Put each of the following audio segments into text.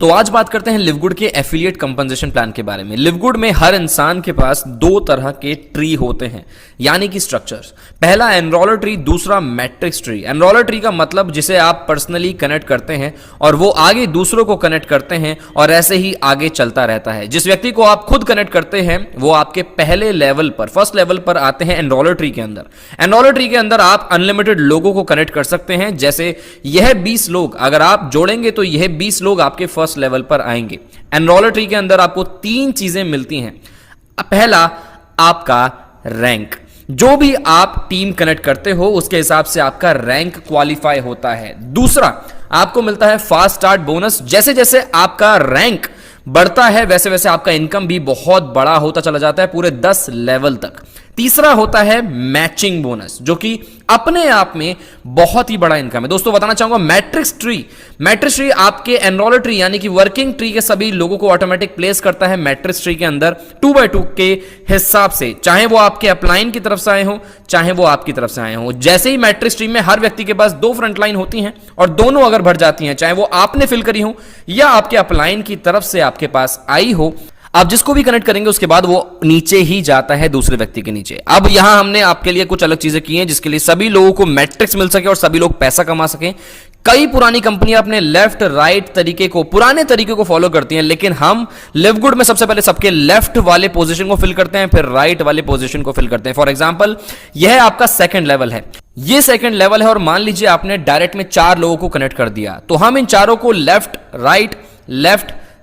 तो आज बात करते हैं लिवगुड के एफिलिएट कंपनसेशन प्लान के बारे में। लिवगुड में हर इंसान के पास दो तरह के ट्री होते हैं, यानी कि स्ट्रक्चर्स। पहला एनरोलर ट्री, दूसरा मैट्रिक्स ट्री। एनरोलर ट्री का मतलब जिसे आप पर्सनली कनेक्ट करते हैं और वो आगे दूसरों को कनेक्ट करते हैं और ऐसे ही आगे चलता रहता है। जिस व्यक्ति को आप खुद कनेक्ट करते हैं वो आपके पहले लेवल पर, फर्स्ट लेवल पर आते हैं एनरोलर ट्री के अंदर। एनरोलर ट्री के अंदर आप अनलिमिटेड लोगों को कनेक्ट कर सकते हैं। जैसे यह 20 लोग अगर आप जोड़ेंगे तो यह 20 लोग आपके फर्स्ट लेवल पर आएंगे। एनरोलर ट्री के अंदर आपको 3 चीजें मिलती हैं। पहला, आपका रैंक। जो भी आप टीम कनेक्ट करते हो उसके हिसाब से आपका रैंक क्वालिफाई होता है। दूसरा, आपको मिलता है फास्ट स्टार्ट बोनस। जैसे जैसे आपका रैंक बढ़ता है वैसे वैसे आपका इनकम भी बहुत बड़ा होता चला जाता है, पूरे 10 लेवल तक। तीसरा होता है मैचिंग बोनस, जो कि अपने आप में बहुत ही बड़ा इनकम है। दोस्तों बताना चाहूंगा, मैट्रिक्स ट्री आपके एनरोलर ट्री यानी कि वर्किंग ट्री के सभी लोगों को ऑटोमेटिक प्लेस करता है मैट्रिक्स ट्री के अंदर 2x2 के हिसाब से, चाहे वो आपके अपलाइन की तरफ से आए हो चाहे वो आपकी तरफ से आए हो। जैसे ही मैट्रिक्स ट्री में हर व्यक्ति के पास 2 फ्रंट लाइन होती हैं और दोनों अगर भर जाती हैं, चाहे वो आपने फिल करी हो या आपके अपलाइन की तरफ से आपके पास आई हो, आप जिसको भी कनेक्ट करेंगे उसके बाद वो नीचे ही जाता है दूसरे व्यक्ति के नीचे। अब यहां हमने आपके लिए कुछ अलग चीजें की हैं जिसके लिए सभी लोगों को मैट्रिक्स मिल सके और सभी लोग पैसा कमा सकें। कई पुरानी कंपनियां अपने लेफ्ट राइट तरीके को, पुराने तरीके को फॉलो करती हैं, लेकिन हम लिवगुड में सबसे पहले सबके लेफ्ट वाले पोजीशन को फिल करते हैं, फिर राइट वाले पोजीशन को फिल करते हैं। फॉर एग्जांपल, यह आपका सेकंड लेवल है, ये सेकंड लेवल है और मान लीजिए आपने डायरेक्ट में 4 लोगों को कनेक्ट कर दिया, तो हम इन चारों को लेफ्ट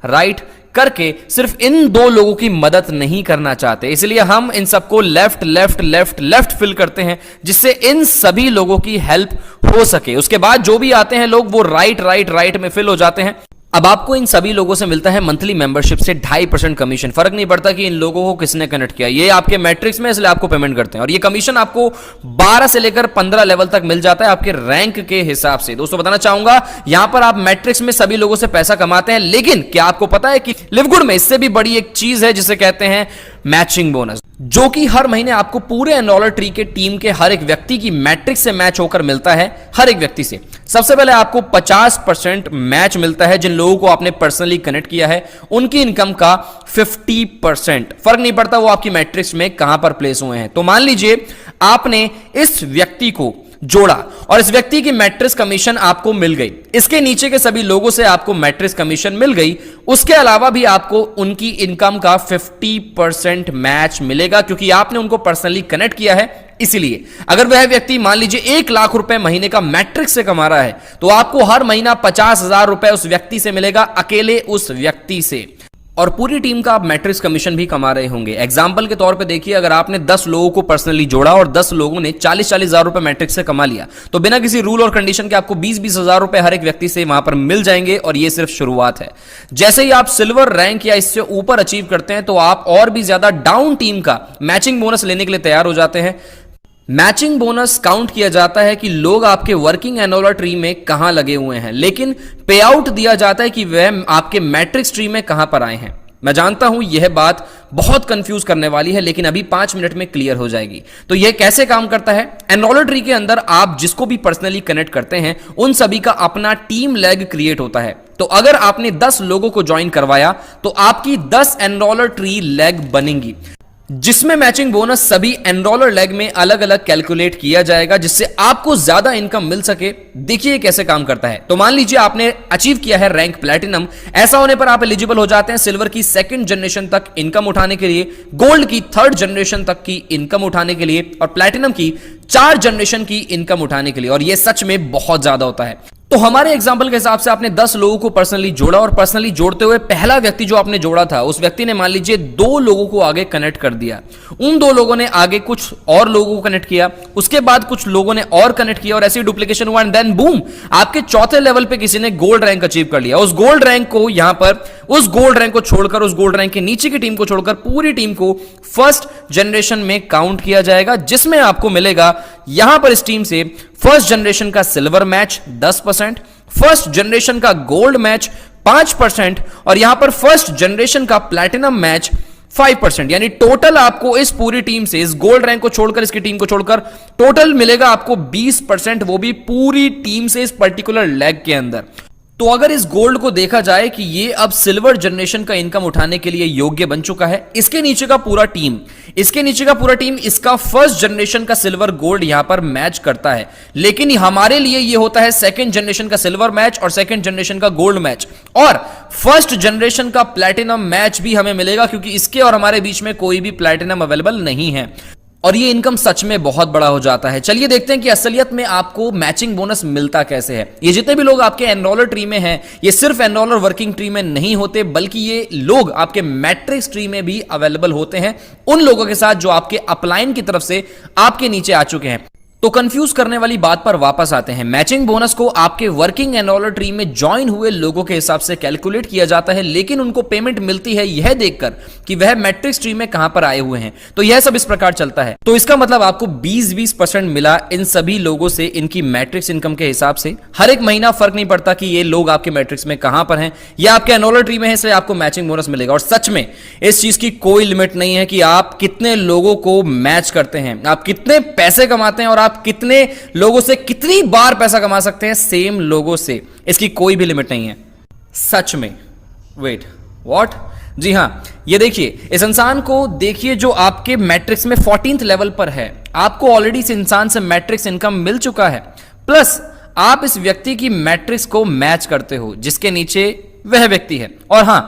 राइट करके सिर्फ इन 2 लोगों की मदद नहीं करना चाहते, इसलिए हम इन सबको लेफ्ट फिल करते हैं जिससे इन सभी लोगों की हेल्प हो सके। उसके बाद जो भी आते हैं लोग वो राइट में फिल हो जाते हैं। अब आपको इन सभी लोगों से मिलता है मंथली मेंबरशिप से 2.5% कमीशन। फर्क नहीं पड़ता कि इन लोगों को किसने कनेक्ट किया, ये आपके मैट्रिक्स में, इसलिए आपको पेमेंट करते हैं और ये कमीशन आपको 12 से लेकर 15 लेवल तक मिल जाता है आपके रैंक के हिसाब से। दोस्तों बताना चाहूंगा, यहां पर आप मैट्रिक्स में सभी लोगों से पैसा कमाते हैं, लेकिन क्या आपको पता है कि लिवगुड में इससे भी बड़ी एक चीज है जिसे कहते हैं मैचिंग बोनस, जो कि हर महीने आपको पूरे एनरोलर ट्री के टीम के हर एक व्यक्ति की मैट्रिक्स से मैच होकर मिलता है। हर एक व्यक्ति से सबसे पहले आपको 50% मैच मिलता है। जिन लोगों को आपने पर्सनली कनेक्ट किया है उनकी इनकम का 50%, फर्क नहीं पड़ता वो आपकी मैट्रिक्स में कहां पर प्लेस हुए हैं। तो मान लीजिए आपने इस व्यक्ति को जोड़ा और इस व्यक्ति की मैट्रिक्स कमीशन आपको मिल गई, इसके नीचे के सभी लोगों से आपको मैट्रिक्स कमीशन मिल गई, उसके अलावा भी आपको उनकी इनकम का 50% मैच मिलेगा क्योंकि आपने उनको पर्सनली कनेक्ट किया है। इसलिए अगर वह व्यक्ति मान लीजिए 1 लाख रुपए महीने का मैट्रिक्स से कमा रहा है तो आपको हर महीना 50,000 रुपए उस व्यक्ति से मिलेगा, अकेले उस व्यक्ति से, और पूरी टीम का आप मैट्रिक्स कमीशन भी कमा रहे होंगे। एग्जांपल के तौर पे देखिए, अगर आपने 10 लोगों को पर्सनली जोड़ा और 10 लोगों ने 40,000 रुपए मैट्रिक्स से कमा लिया तो बिना किसी रूल और कंडीशन के आपको 20,000 रुपए हर एक व्यक्ति से वहां पर मिल जाएंगे और ये सिर्फ शुरुआत है। जैसे ही आप सिल्वर रैंक या इससे ऊपर अचीव करते हैं तो आप और भी ज्यादा डाउन टीम का मैचिंग बोनस लेने के लिए तैयार हो जाते हैं। मैचिंग बोनस काउंट किया जाता है कि लोग आपके वर्किंग एनरोलर ट्री में कहां लगे हुए हैं, लेकिन पे आउट दिया जाता है कि वह आपके मैट्रिक्स ट्री में कहां पर आए हैं। मैं जानता हूं यह बात बहुत कंफ्यूज करने वाली है, लेकिन अभी 5 मिनट में क्लियर हो जाएगी। तो यह कैसे काम करता है? एनरोलर ट्री के अंदर आप जिसको भी पर्सनली कनेक्ट करते हैं उन सभी का अपना टीम लेग क्रिएट होता है। तो अगर आपने 10 लोगों को ज्वाइन करवाया तो आपकी 10 एनरोलर ट्री लेग बनेंगी, जिसमें मैचिंग बोनस सभी एनरोलर लेग में अलग अलग कैलकुलेट किया जाएगा जिससे आपको ज्यादा इनकम मिल सके। देखिए कैसे काम करता है। तो मान लीजिए आपने अचीव किया है रैंक प्लैटिनम, ऐसा होने पर आप एलिजिबल हो जाते हैं सिल्वर की 2nd जनरेशन तक इनकम उठाने के लिए, गोल्ड की 3rd जनरेशन तक की इनकम उठाने के लिए और प्लैटिनम की 4 जनरेशन की इनकम उठाने के लिए, और यह सच में बहुत ज्यादा होता है। तो हमारे एग्जांपल के हिसाब से आपने 10 लोगों को पर्सनली जोड़ा और पर्सनली जोड़ते हुए पहला व्यक्ति जो आपने जोड़ा था उस व्यक्ति ने मान लीजिए 2 लोगों को आगे कनेक्ट कर दिया, उन 2 लोगों ने आगे कुछ और लोगों को कनेक्ट किया, उसके बाद कुछ लोगों ने और कनेक्ट किया और ऐसी डुप्लीकेशन हुआ एंड देन बूम, आपके 4थे लेवल पे किसी ने गोल्ड रैंक अचीव कर लिया। उस गोल्ड रैंक को यहां पर, उस गोल्ड रैंक को छोड़कर, उस गोल्ड रैंक के नीचे की टीम को छोड़कर पूरी टीम को 1st जनरेशन में काउंट किया जाएगा, जिसमें आपको मिलेगा यहां पर इस टीम से 1st जनरेशन का सिल्वर मैच 10%, 1st जनरेशन का गोल्ड मैच 5% और यहां पर 1st जनरेशन का प्लैटिनम मैच 5%, यानी टोटल आपको इस पूरी टीम से, इस गोल्ड रैंक को छोड़कर, इसकी टीम को छोड़कर टोटल मिलेगा आपको 20%, वो भी पूरी टीम से इस पर्टिकुलर लेग के अंदर। तो अगर इस गोल्ड को देखा जाए कि ये अब सिल्वर जनरेशन का इनकम उठाने के लिए योग्य बन चुका है, इसके नीचे का पूरा टीम इसका फर्स्ट जनरेशन का सिल्वर गोल्ड यहां पर मैच करता है, लेकिन हमारे लिए ये होता है सेकंड जनरेशन का सिल्वर मैच और सेकंड जनरेशन का गोल्ड मैच, और फर्स्ट जनरेशन का प्लैटिनम मैच भी हमें मिलेगा, क्योंकि इसके और हमारे बीच में कोई भी प्लैटिनम अवेलेबल नहीं है। और ये इनकम सच में बहुत बड़ा हो जाता है। चलिए देखते हैं कि असलियत में आपको मैचिंग बोनस मिलता कैसे है। ये जितने भी लोग आपके एनरोलर ट्री में हैं, ये सिर्फ एनरोलर वर्किंग ट्री में नहीं होते, बल्कि ये लोग आपके मैट्रिक्स ट्री में भी अवेलेबल होते हैं, उन लोगों के साथ जो आपके अपलाइन की तरफ से आपके नीचे आ चुके हैं। तो कंफ्यूज करने वाली बात पर वापस आते हैं। मैचिंग बोनस को आपके वर्किंग एनरोलर ट्री में ज्वाइन हुए लोगों के हिसाब से कैलकुलेट किया जाता है, लेकिन उनको पेमेंट मिलती है यह देखकर कि वह मैट्रिक्स ट्री में कहां पर आए हुए हैं। तो यह सब इस प्रकार चलता है। तो इसका मतलब आपको 20% मिला इन सभी लोगों से इनकी मैट्रिक्स इनकम के हिसाब से। हर एक महीना फर्क नहीं पड़ता कि ये लोग आपके मैट्रिक्स में कहां पर हैं या आपके एनरोलर ट्री में है, इसलिए आपको मैचिंग बोनस मिलेगा। और सच में इस चीज की कोई लिमिट नहीं है कि आप कितने लोगों को मैच करते हैं, आप कितने पैसे कमाते हैं और आप कितने लोगों से कितनी बार पैसा कमा सकते हैं सेम लोगों से, इसकी कोई भी लिमिट नहीं है सच में। Wait what? जी हां, ये देखिए, इस इंसान को देखिए जो आपके मैट्रिक्स में 14th लेवल पर है। आपको ऑलरेडी इस इंसान से मैट्रिक्स इनकम मिल चुका है, प्लस आप इस व्यक्ति की मैट्रिक्स को मैच करते हो जिसके नीचे वह व्यक्ति है, और हां,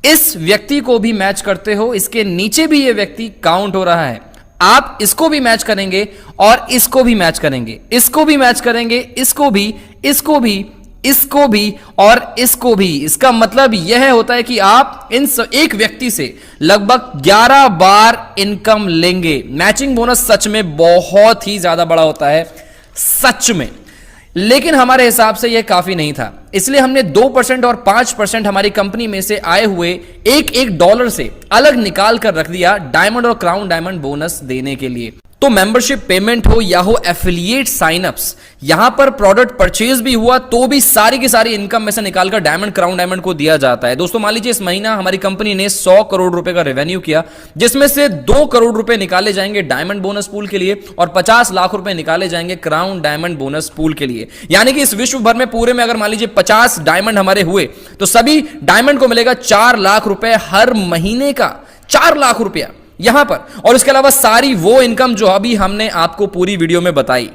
इस व्यक्ति को भी मैच करते हो, इसके नीचे भी यह व्यक्ति काउंट हो रहा है। आप इसको भी मैच करेंगे और इसको भी मैच करेंगे, इसको भी मैच करेंगे, इसको भी, इसको भी, इसको भी और इसको भी। इसका मतलब यह होता है कि आप एक व्यक्ति से लगभग 11 बार इनकम लेंगे। मैचिंग बोनस सच में बहुत ही ज्यादा बड़ा होता है सच में, लेकिन हमारे हिसाब से यह काफी नहीं था, इसलिए हमने 2% और 5% हमारी कंपनी में से आए हुए एक डॉलर से अलग निकाल कर रख दिया डायमंड और क्राउन डायमंड बोनस देने के लिए। तो मेंबरशिप पेमेंट हो या हो एफिलिएट साइनअप्स, यहां पर प्रोडक्ट परचेज भी हुआ तो भी सारी की सारी इनकम में से निकालकर डायमंड क्राउन डायमंड को दिया जाता है। दोस्तों मान लीजिए इस महीना हमारी कंपनी ने 100 करोड़ रुपए का रेवेन्यू किया, जिसमें से 2 करोड़ रुपए निकाले जाएंगे डायमंड बोनस पूल के लिए और 50 लाख रुपए निकाले जाएंगे क्राउन डायमंड बोनस पूल के लिए। यानी कि इस विश्व भर में पूरे में अगर मान लीजिए 50 डायमंड हमारे हुए तो सभी डायमंड को मिलेगा 4 लाख रुपए हर महीने का, 4 लाख रुपया यहां पर। और इसके अलावा सारी वो इनकम जो अभी हमने आपको पूरी वीडियो में बताई,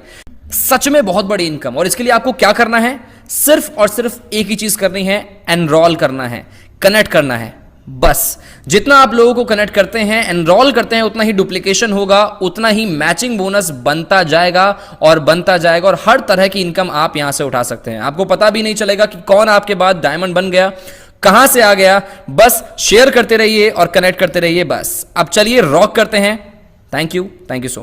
सच में बहुत बड़ी इनकम। और इसके लिए आपको क्या करना है? सिर्फ और सिर्फ एक ही चीज करनी है, एनरोल करना है, कनेक्ट करना है, बस। जितना आप लोगों को कनेक्ट करते हैं, एनरोल करते हैं, उतना ही डुप्लीकेशन होगा, उतना ही मैचिंग बोनस बनता जाएगा और बनता जाएगा, और हर तरह की इनकम आप यहां से उठा सकते हैं। आपको पता भी नहीं चलेगा कि कौन आपके बाद डायमंड बन गया, कहां से आ गया। बस शेयर करते रहिए और कनेक्ट करते रहिए बस। अब चलिए रॉक करते हैं। Thank you so much.